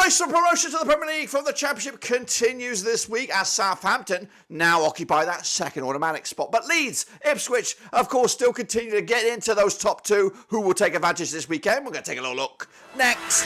race for promotion to the Premier League from the Championship continues this week as Southampton now occupy that second automatic spot. But Leeds, Ipswich, of course, still continue to get into those top two. Who will take advantage this weekend? We're going to take a little look next.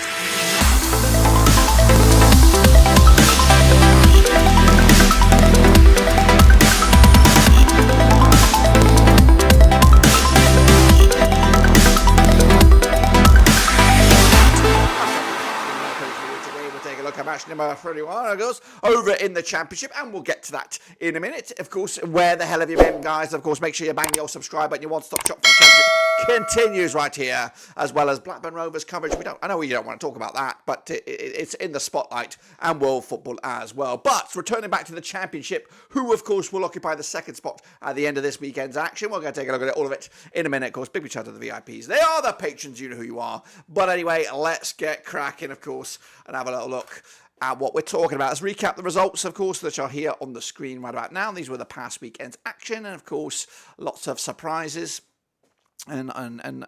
Match number 31 goes over in the Championship, and we'll get to that in a minute. Of course, where the hell have you been, guys? Of course, make sure you bang your subscribe button. Your one-stop shop for the Championship continues right here, as well as Blackburn Rovers coverage. I know you don't want to talk about that, but it's in the spotlight, and world football as well. But returning back to the Championship, who of course will occupy the second spot at the end of this weekend's action. We're going to take a look at all of it in a minute. Of course, big shout out to the VIPs. They are the patrons. You know who you are. But anyway, let's get cracking, of course, and have a little look at what we're talking about. Let's recap the results, of course, that are here on the screen right about now. These were the past weekend's action, and of course, lots of surprises and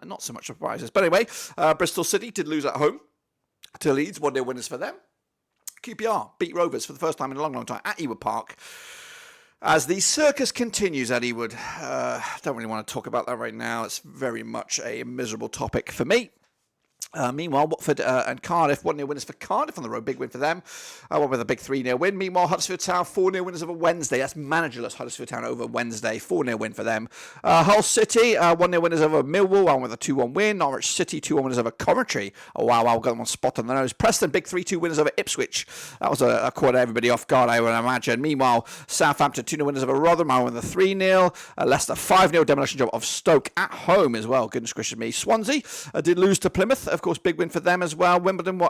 not so much surprises. But anyway, Bristol City did lose at home to Leeds. 1-0 winners for them. QPR beat Rovers for the first time in a long, long time at Ewood Park. As the circus continues at Ewood, don't really want to talk about that right now. It's very much a miserable topic for me. Meanwhile, Watford and Cardiff, 1-0 winners for Cardiff on the road. Big win for them. One with a big 3-0 win. Meanwhile, Huddersfield Town, 4-0 winners over Wednesday. That's managerless Huddersfield Town over Wednesday. 4-0 win for them. Hull City, 1-0 winners over Millwall. One with a 2-1 win. Norwich City, 2-1 winners over Coventry. Oh, wow, got them on spot on the nose. Preston, big 3-2 winners over Ipswich. That was a caught everybody off guard, I would imagine. Meanwhile, Southampton, 2-0 winners over Rotherham. One with a 3-0. Leicester, 5-0 demolition job of Stoke at home as well. Goodness gracious me. Swansea did lose to Plymouth. Of course, big win for them as well. Wimbledon.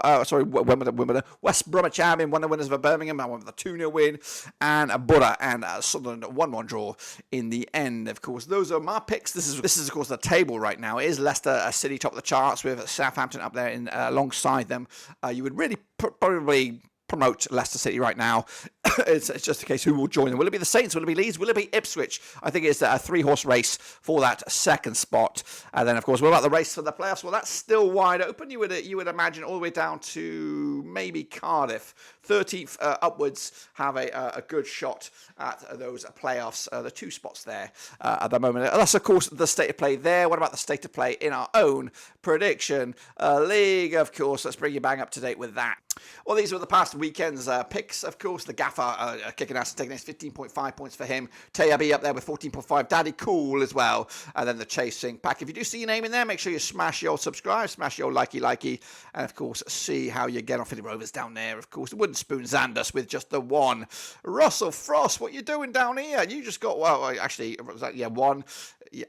West Bromwich Albion, one of the winners of Birmingham. That one with a 2-0 win. And Borough and Sunderland, 1-1 draw in the end. Of course, those are my picks. This is of course the table right now. It is Leicester City top of the charts with Southampton up there alongside them. You would really probably promote Leicester City right now. It's just a case who will join them. Will it be the Saints? Will it be Leeds? Will it be Ipswich? I think it's a 3-horse race for that second spot. And then, of course, what about the race for the playoffs? Well, that's still wide open. You would imagine all the way down to maybe Cardiff. 13th upwards have a good shot at those playoffs. The two spots there at the moment. That's, of course, the state of play there. What about the state of play in our own prediction league? Of course, let's bring you bang up to date with that. Well, these were the past weekend's picks. Of course, the Gaffer kicking ass and taking this 15.5 points for him. Tayabi up there with 14.5. Daddy Cool as well. And then the chasing pack. If you do see your name in there, make sure you smash your subscribe, smash your likey. And of course, see how you get on for the Rovers down there. Of course, Wooden Spoon Xandus with just the one. Russell Frost, what you doing down here? You just got, well, actually, was that, one.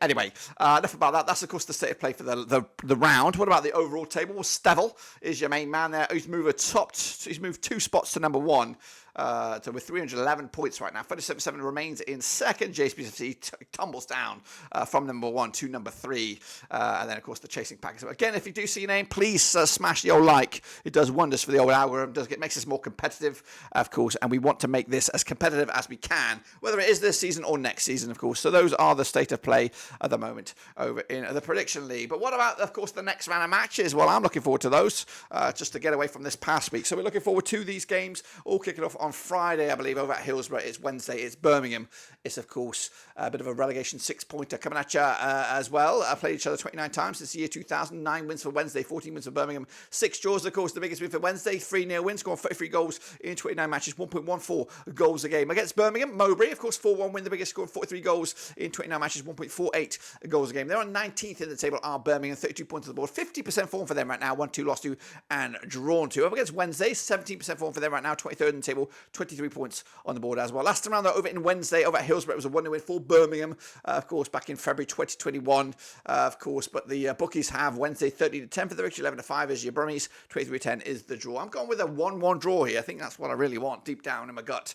Anyway, enough about that. That's, of course, the state of play for the round. What about the overall table? Well, Stevel is your main man there. He's moved 2 spots to number 1. So with 311 points right now, 37 remains in second. JSPC tumbles down from number 1 to number 3. And then, of course, the chasing pack. So again, if you do see your name, please smash the old like. It does wonders for the old algorithm. It makes us more competitive, of course, and we want to make this as competitive as we can, whether it is this season or next season, of course. So those are the state of play at the moment over in the prediction league. But what about, of course, the next round of matches? Well, I'm looking forward to those, just to get away from this past week. So we're looking forward to these games, all kicking off on Friday, I believe, over at Hillsborough. It's Wednesday, it's Birmingham. It's, of course, a bit of a relegation 6-pointer coming at you as well. Played each other 29 times since the year 2000. 9 wins for Wednesday, 14 wins for Birmingham. 6 draws, of course, the biggest win for Wednesday. 3-0 win, scoring 33 goals in 29 matches, 1.14 goals a game. Against Birmingham, Mowbray, of course, 4-1 win, the biggest, scoring 43 goals in 29 matches, 1.48 goals a game. They're on 19th in the table, are Birmingham, 32 points on the board. 50% form for them right now, 1-2 lost to and drawn to. Up against Wednesday, 17% form for them right now, 23rd in the table, 23 points on the board as well. Last time around, though, over in Wednesday, over at Hillsborough, it was a 1-0 win for Birmingham, of course, back in February 2021, of course, but the bookies have Wednesday 30-10 for the victory, 11-5 is your Brummies, 23-10 is the draw. I'm going with a 1-1 draw here. I think that's what I really want deep down in my gut.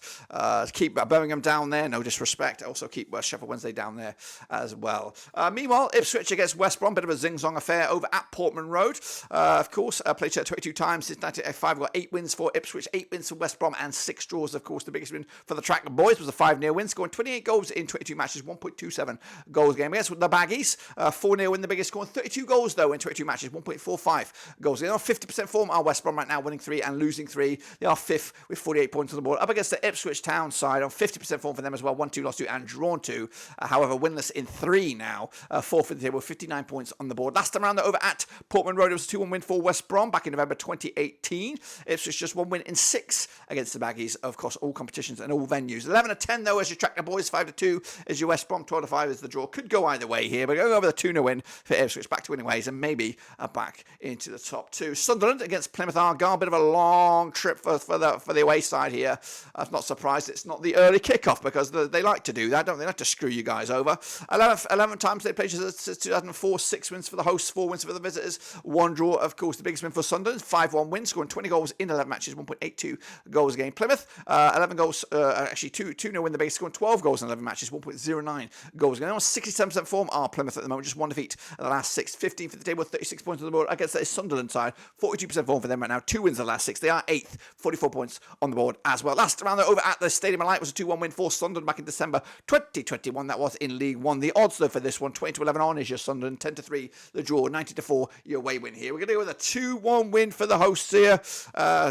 Keep Birmingham down there, no disrespect. Also keep Sheffield Wednesday down there as well. Meanwhile, Ipswich against West Brom, bit of a zing-zong affair over at Portman Road. Of course, played 22 times since 1985. Got 8 wins for Ipswich, 8 wins for West Brom, and 6 6 draws, of course. The biggest win for the Track Boys was a 5-0 win, scoring 28 goals in 22 matches, 1.27 goals a game. Against the Baggies, 4-0 win, the biggest, scoring 32 goals, though, in 22 matches, 1.45 goals. They are 50% form, are West Brom right now, winning 3 and losing 3. They are 5th with 48 points on the board. Up against the Ipswich Town side, on 50% form for them as well, 1-2, lost 2, and drawn 2. However, winless in 3 now, 4th in the table, 59 points on the board. Last time round, over at Portman Road, it was a 2-1 win for West Brom back in November 2018. Ipswich just 1 win in 6 against the Baggies, of course, all competitions and all venues. 11-10, though, as your Tracker Boys, 5-2 as your West Brom, 12-5 as the draw. Could go either way here, but going over the 2-0 win for Ipswich, back to winning ways, and maybe back into the top 2. Sunderland against Plymouth Argyle, bit of a long trip for the away side here. I'm not surprised it's not the early kickoff, because they like to do that, don't they? They like to screw you guys over. 11 times they played since 2004, 6 wins for the hosts, 4 wins for the visitors, 1 draw, of course, the biggest win for Sunderland, 5-1 win, scoring 20 goals in 11 matches, 1.82 goals a game. Plymouth, 11 goals, actually 2-0 win, the biggest, scoring 12 goals in 11 matches, 1.09 goals a game. They're on 67% form are Plymouth at the moment, just 1 defeat in the last 6, 15 for the table, 36 points on the board. Against the Sunderland side, 42% form for them right now, 2 wins in the last 6. They are 8th, 44 points on the board as well. Last round, over at the Stadium of Light was a 2-1 win for Sunderland back in December 2021. That was in League One. The odds, though, for this one, 20-11 on is your Sunderland, 10-3 the draw, 90-4 your away win here. We're going to go with a 2-1 win for the hosts here.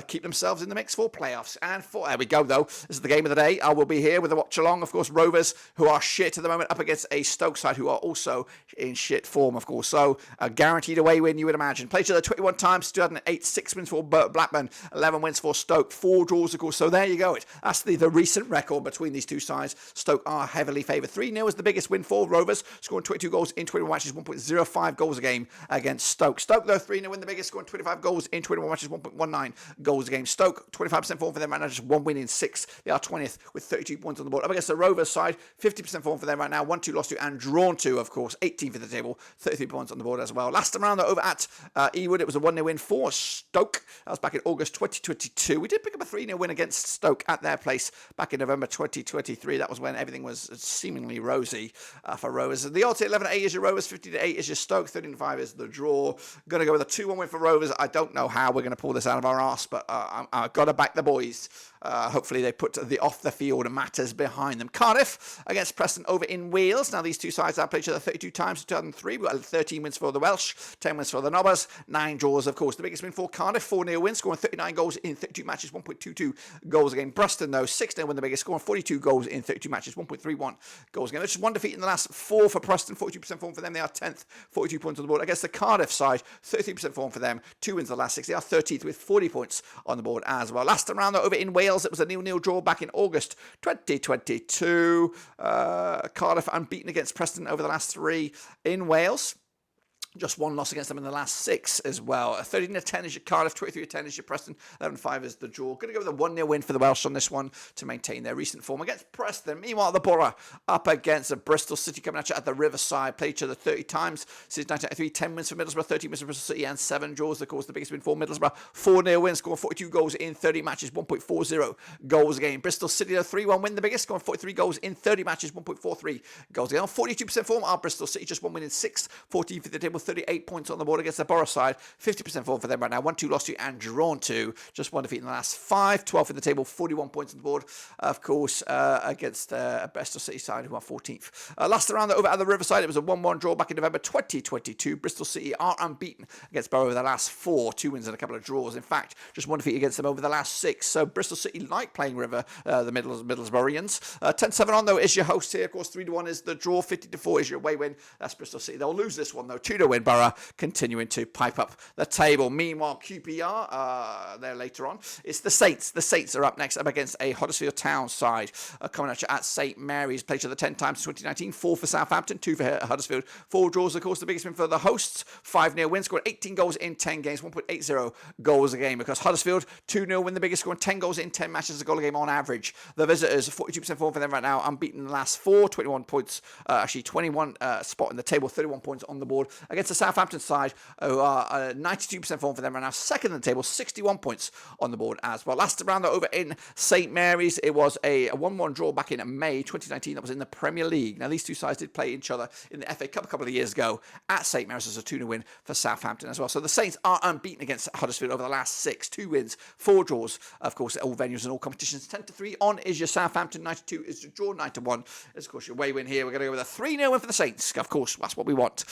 Keep themselves in the mix for playoffs. And there we go, though. This is the game of the day. I will be here with a watch along. Of course, Rovers, who are shit at the moment, up against a Stoke side who are also in shit form, of course. So a guaranteed away win, you would imagine. Played each other 21 times, 2008, 6 wins for Blackburn, 11 wins for Stoke, 4 draws, of course. So there you go. That's the recent record between these two sides. Stoke are heavily favoured. 3-0 is the biggest win for Rovers, scoring 22 goals in 21 matches, 1.05 goals a game against Stoke. Stoke, though, 3-0 win, the biggest, scoring 25 goals in 21 matches, 1.19 goals a game. Stoke, 25% form for them right now, just 1 win in 6. They are 20th with 32 points on the board. Up against the Rovers side, 50% form for them right now, 1-2, lost 2, and drawn 2, of course. 18th for the table, 33 points on the board as well. Last time round, though, over at Ewood, it was a 1-0 win for Stoke. That was back in August 2022. We did pick up a 3-0 win against Stoke at their place back in November 2023. That was when everything was seemingly rosy for Rovers. The odds 11-8 is your Rovers, 50-8 is your Stoke, 13-5 is the draw. Going to go with a 2-1 win for Rovers. I don't know how we're going to pull this out of our arse, but I've got to back the boys. Hopefully they put the off-the-field matters behind them. Cardiff against Preston over in Wales. Now, these two sides have played each other 32 times in 2003. We've got 13 wins for the Welsh, 10 wins for the Nobbers, 9 draws, of course. The biggest win for Cardiff, 4-0 win, scoring 39 goals in 32 matches, 1.22 goals a game. Preston, though, 6-0 win, the biggest, scoring 42 goals in 32 matches, 1.31 goals a game. There's just 1 defeat in the last 4 for Preston, 42% form for them. They are 10th, 42 points on the board. Against the Cardiff side, 33% form for them, 2 wins in the last 6. They are 13th with 40 points on the board as well. Last time round, though, over in Wales, it was a 0-0 draw back in August 2022. Cardiff unbeaten against Preston over the last 3 in Wales. Just 1 loss against them in the last 6 as well. 13-10 is your Cardiff, 23-10 is your Preston, 11-5 is the draw. Going to go with a 1-0 win for the Welsh on this one to maintain their recent form against Preston. Meanwhile, the Borough up against the Bristol City, coming at you at the Riverside. Played each other 30 times since 1993. 10 wins for Middlesbrough, 13 wins for Bristol City, and 7 draws. Of course, the biggest win for Middlesbrough. 4-0 win, scoring 42 goals in 30 matches, 1.40 goals a game. Bristol City, a 3-1 win, the biggest, scoring 43 goals in 30 matches, 1.43 goals a game. 42% form are Bristol City, just 1 win in 6. 14 for the table, 38 points on the board against the Borough side, 50% form for them right now, 1-2 lost 2 and drawn 2, just 1 defeat in the last 5, 12 in the table, 41 points on the board, of course, against Bristol City side who are 14th. Last round over at the Riverside, it was a 1-1 draw back in November 2022. Bristol City are unbeaten against Borough over the last 4, 2 wins and a couple of draws. In fact, just 1 defeat against them over the last 6. So Bristol City like playing the Middlesbroughians. 10-7 on, though, is your host here. Of course, 3-1 is the draw, 50-4 is your away win. That's Bristol City. They'll lose this one, though. 2-0 win, Borough continuing to pipe up the table. Meanwhile, QPR, there later on. It's the Saints. The Saints are up next, up against a Huddersfield Town side. Coming at you at St Mary's. Played each other 10 times in 2019. 4 for Southampton, 2 for Huddersfield. 4 draws, of course, the biggest win for the hosts. 5-0 win, scored 18 goals in 10 games, 1.80 goals a game. Because Huddersfield, 2-0 win, the biggest, scoring 10 goals in 10 matches, a goal a game on average. The visitors, 42% form for them right now, unbeaten in the last 4, 21 points, actually 21 spot in the table, 31 points on the board. Against against the Southampton side, who are 92% form for them right now. Second in the table, 61 points on the board as well. Last round over in St Mary's, it was a 1-1 draw back in May 2019. That was in the Premier League. Now, these two sides did play each other in the FA Cup a couple of years ago at St Mary's as a 2-0 win for Southampton as well. So the Saints are unbeaten against Huddersfield over the last 6. 2 wins, 4 draws, of course, at all venues and all competitions. 10-3 on is your Southampton, 92 is your draw, 9-1 is, of course, your away win here. We're going to go with a 3-0 win for the Saints. Of course, that's what we want.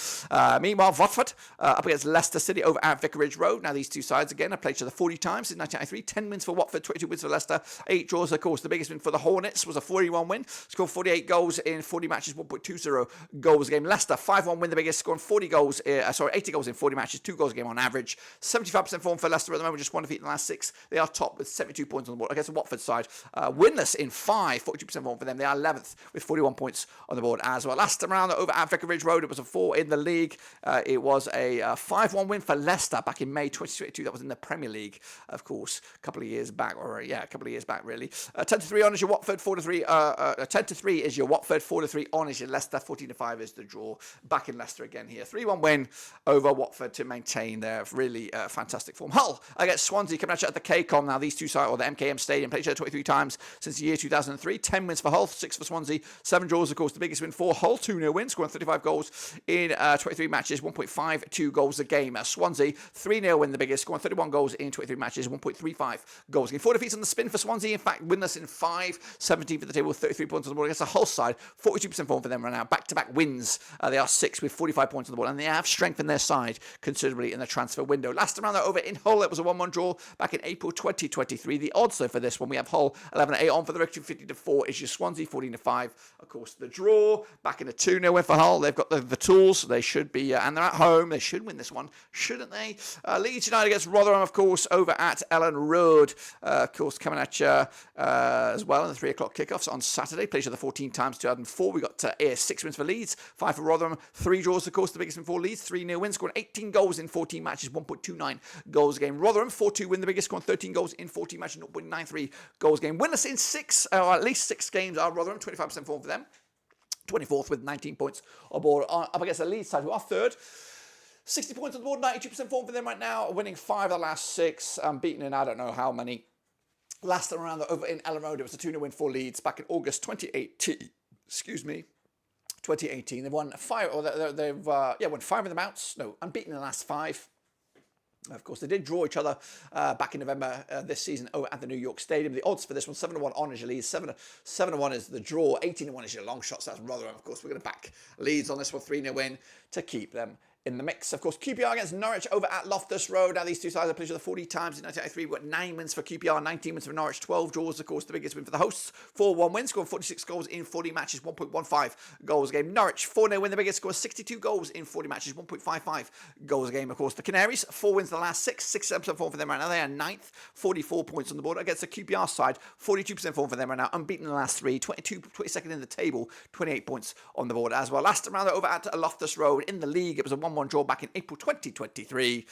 Meanwhile, Watford up against Leicester City over at Vicarage Road. Now, these two sides, again, have played each other 40 times in 1993. 10 wins for Watford, 22 wins for Leicester, 8 draws. Of course, the biggest win for the Hornets was a 41 win. Scored 48 goals in 40 matches, 1.20 goals a game. Leicester, 5-1 win, the biggest, scoring 80 goals in 40 matches, 2 goals a game on average. 75% form for Leicester at the moment, just 1 defeat in the last 6. They are top with 72 points on the board. Against the Watford side, winless in 5, 42% form for them. They are 11th with 41 points on the board as well. Last round over at Vicarage Road, it was a 4 in the league. It was a 5-1 win for Leicester back in May 2022. That was in the Premier League, of course, a couple of years back, really. 10-3 on is your Watford, 4-3. 10-3 is your Watford, 4-3 on is your Leicester, 14-5 is the draw. Back in Leicester again here. 3-1 win over Watford to maintain their really fantastic form. Hull against Swansea coming at you at the KCOM. Now, these two sides, or the MKM Stadium, played each other 23 times since the year 2003. 10 wins for Hull, 6 for Swansea, 7 draws, of course, the biggest win for Hull. 2-0 win, scoring 35 goals in 23 matches, 1.52 goals a game. Swansea, 3-0 win, the biggest, scoring 31 goals in 23 matches, 1.35 goals a game. 4 defeats on the spin for Swansea. In fact, winless in 5, 17 for the table, 33 points on the board. Against the Hull side, 42% form for them right now. Back-to-back wins. They are 6 with 45 points on the board, and they have strengthened their side considerably in the transfer window. Last round over in Hull, it was a 1-1 draw back in April 2023. The odds, though, for this one, we have Hull 11-8 on for the victory, 50-4 is your Swansea, 14-5. Of course, the draw back in a 2-0 win for Hull. They've got the tools. They should be, and they're at home. They should win this one, shouldn't they? Leeds United against Rotherham, of course, over at Ellen Road. Of course, coming at you as well in the 3 o'clock kickoffs on Saturday. Played each other 14 times, 2004. We got 6 wins for Leeds, 5 for Rotherham, 3 draws, of course, the biggest win for Leeds, 3-0 wins, scoring 18 goals in 14 matches, 1.29 goals a game. Rotherham, 4-2 win, the biggest, scoring 13 goals in 14 matches, 0.93 goals a game. Winners in 6, or at least 6 games are Rotherham, 25% form for them. 24th with 19 points on board, up against the Leeds side, who are 3rd. 60 points on the board, 92% form for them right now, winning 5 of the last 6, beaten in I don't know how many. Last time around over in Ellen Road, it was a 2-0 win for Leeds back in August 2018. 2018. They've won 5, or they've won 5 of the Mounts. No, unbeaten in the last 5. Of course, they did draw each other back in November this season over at the New York Stadium. The odds for this one, 7-1 on is your Leeds, 7-1 is the draw, 18-1 is your long shots. That's Rotherham. Of course, we're going to back Leeds on this one, 3-0 win to keep them in the mix. Of course, QPR against Norwich over at Loftus Road. Now, these two sides have played each other 40 times in 1993. We've got 9 wins for QPR, 19 wins for Norwich, 12 draws, of course, the biggest win for the hosts. 4-1 wins, scoring 46 goals in 40 matches, 1.15 goals a game. Norwich, 4-0 win, the biggest, scores 62 goals in 40 matches, 1.55 goals a game. Of course, the Canaries, 4 wins the last 6, 6% form for them right now. They are 9th, 44 points on the board. Against the QPR side, 42% form for them right now, unbeaten in the last 3, 22nd in the table, 28 points on the board as well. Last round over at Loftus Road in the league, it was a 1-1 draw back in April 2023.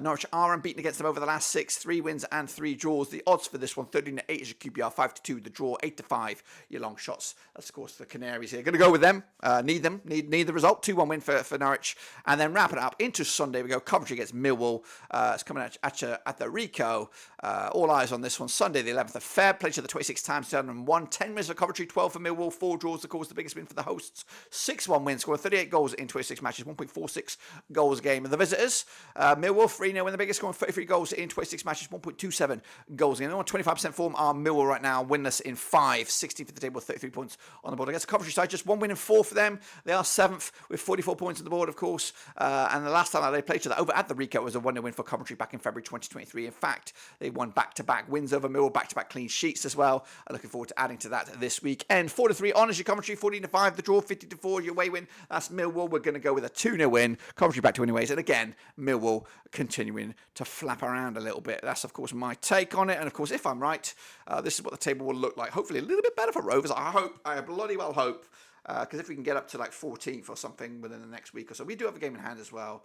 Norwich are unbeaten against them over the last 6, 3 wins and 3 draws. The odds for this one, 13-8 is your QPR, 5-2 the draw, 8-5 your long shots. That's, of course, the Canaries here. Going to go with them. Need the result. 2-1 win for Norwich. And then wrapping it up into Sunday, we go Coventry against Millwall. It's coming at you at the Rico. All eyes on this one. Sunday, the 11th of Feb. Played each other 26 times, 2001. 10 wins for Coventry, 12 for Millwall. 4 draws, of course, the biggest win for the hosts. 6-1 win, scored 38 goals in 26 matches, 1.46 goals a game. And the visitors, Millwall, 3-0 win, the biggest, scoring 33 goals in 26 matches, 1.27 goals a game. They're on 25% form are Millwall right now, winless in 5, 60 for the table, 33 points on the board. Against the Coventry side, just 1 win and 4 for them. They are 7th with 44 points on the board, of course. And the last time that they played each other over at the Rico was a 1-0 win for Coventry back in February 2023. In fact, they won back-to-back wins over Millwall, back-to-back clean sheets as well. I'm looking forward to adding to that this week. And 4-3 on is your Coventry, 14-5 the draw, 50-4 your away win. That's Millwall. We're going to go with a 2-0 win. Coventry back to anyways. And again, Millwall continuing to flap around a little bit. That's, of course, my take on it. And, of course, if I'm right, this is what the table will look like. Hopefully a little bit better for Rovers. I bloody well hope. Because if we can get up to like 14th or something within the next week or so, we do have a game in hand as well,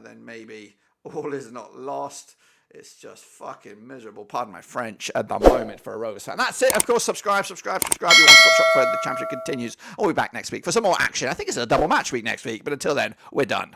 then maybe all is not lost. It's just fucking miserable, pardon my French, at the moment for a Rovers fan. That's it. Of course, subscribe. You want to stop shop for the championship continues. I'll be back next week for some more action. I think it's a double match week next week, but until then, we're done.